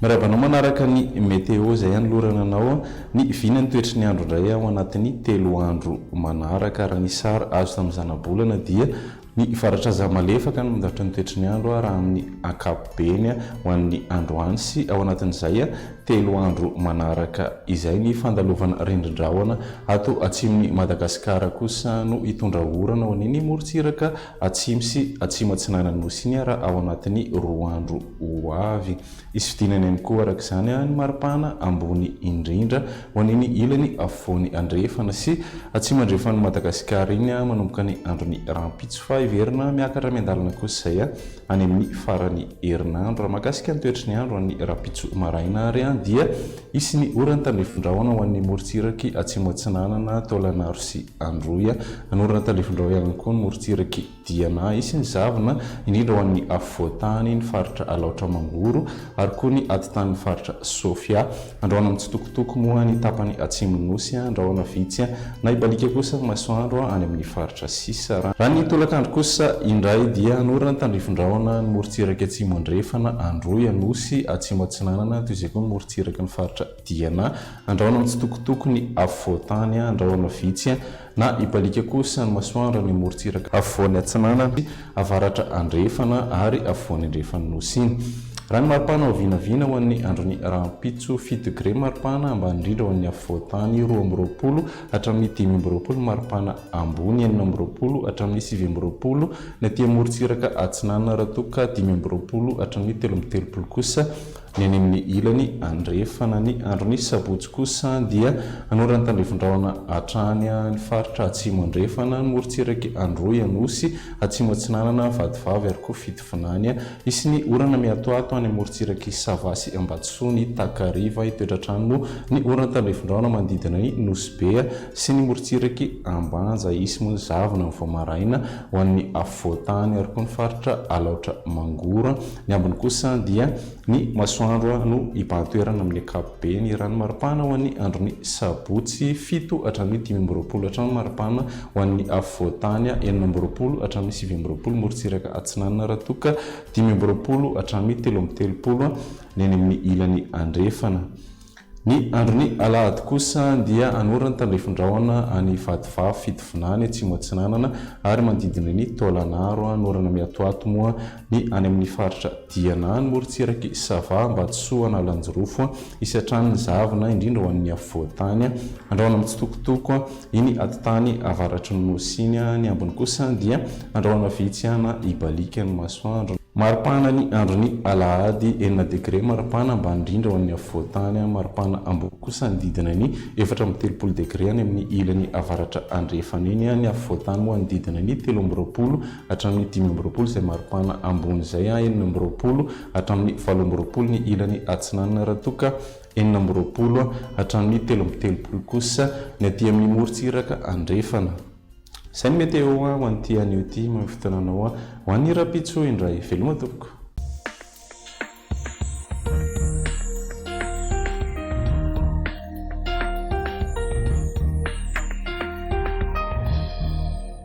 Mirabanao manaraka ny météo zay anolorana anao ny vina ny toetry ny andro indray ao anatin'ny 3 andro manaraka raha ny sary azo tamin'ny zanabolana dia ny faritra Zamalefaka no mandavitra ny toetry ny andro raha amin'ny ankapobeny ho an'ny androany sy ao anatin'izay 3 andro manaraka izay ny fandalovana rindrin-drahona ato atsimon'ny Madagasikara kosa no hitondra orana ho an'ny morotsiraka atsimo sy atsimo atsinanan'ny nosy iny raha ao anatin'ny 2 andro ho avy. Isy fidinany ihany koa araka izany ny maripana ambony indrindra ho an'ny ilany afovoany andrefana sy atsimo andrefan'ny Madagasikara iny manomboka ny andron'ny rampitso fa iverina miakatra miandalana kosa izay any amin'ny farany herinandro raha mahakasika ny toetry ny andro an'ny rampitso maraina ary dia isy ny orana tandrifin-drahona ho an'ny morotsiraky atsimo atsinanana Taolagnaro sy Androy anorana tandrifin-drahona ihany koa ny morotsiraky Diana isy ny zavona indrindra ho an'ny afovoantany ny faritra Alaotra Mangoro ary koa ny atitan'ny faritra Sofia andrahoana mitsitokotoko moa ny tapany atsimon'ny nosy andrahoana vitsy na ibalika kosa masoandro any amin'ny faritra Sisa raha ny tolakandro kosa indray dia anorana tandrifin-drahona ny morotsiraky atsimo andrefana Androy nosy atsimo atsinanana toy izay koa ny morotsiraky ny faritra Diana andrahoana mitsitokotoko ny afovoantany andrahoana vitsy na ibalika kosa ny masoandro ny morotsiraka afovoany atsinanana avaratra andrefana ary afovoany andrefan'ny nosy iny. Raha ny maripana ho vinavina ho an'ny andron'ny rampitso 7 degré maripana ambany indrindra ho an'ny afovoantany 2 hatramin'ny 5 maripana ambony 4 hatramin'ny 7 ny aty morotsiraka atsinanana raha toka 5 hatramin'ny 13 kosa ny any amin'ny ilany andrefana ny andron'ny sabotsy kosa dia anorana tandrifin-drahona hatrany ny faritra atsimo andrefana ny morotsiraky Androy nosy atsimo atsinanana vadivavy ary koa fitovinany isy ny orana miatoato any morotsiraky Savasy Ambatsoa ny Takariva itoetratrano moa ny orana tandrifin-drahona manodidina ny Nosy Be sy ny morotsiraky Ambanja isy moa ny zavona ny voamaraina ho an'ny afovoantany ary koa ny faritra Alaotra Mangoro ny ambiny kosa dia ny masoandro no ipantoerana amin'ny ankapobeny raha ny maripana ho an'ny andron'ny sabotsy 7 hatramin'ny 12 hatramin'ny maripana ho an'ny afovoantany 12 hatramin'ny 7 morotsiraka atsinanana raha toka 12 hatramin'ny 13 ny any amin'ny ilany andrefana. Ny andron'ny alahady kosa dia anorana tandrifin-drahona any vadivavy fitovinany atsimo atsinanana ary manodidina ny Taolagnaro anorana miatoato moa ny any amin'ny faritra Diana ny morotsiraky Sava Ambatsoa Analanjirofo isy hatrany ny zavona indrindra ho an'ny afovoantany andrahoana mitsitokotoko iny atitany avaratry ny nosy iny ny ambiny kosa dia andrahoana vitsy na ibalika ny masoandro. Maripana ny andron'ny alahady 9 degré maripana ambany indrindra ho an'ny afovoantany maripana ambony kosa ny didina ny 13 degré any amin'ny ilany avaratra andrefana iny ny afovoantany moa ny didina ny 13 hatramin'ny 15 izay maripana ambony izay 19 hatramin'ny 17 ny ilany atsinanana raha toka 19 hatramin'ny 13 kosa ny aty amin'ny morotsiraka andrefana. Izay ny météo ho an'ity anio ity amin'ny fotoananao ho an'ny rampitso indray veloma tompoko.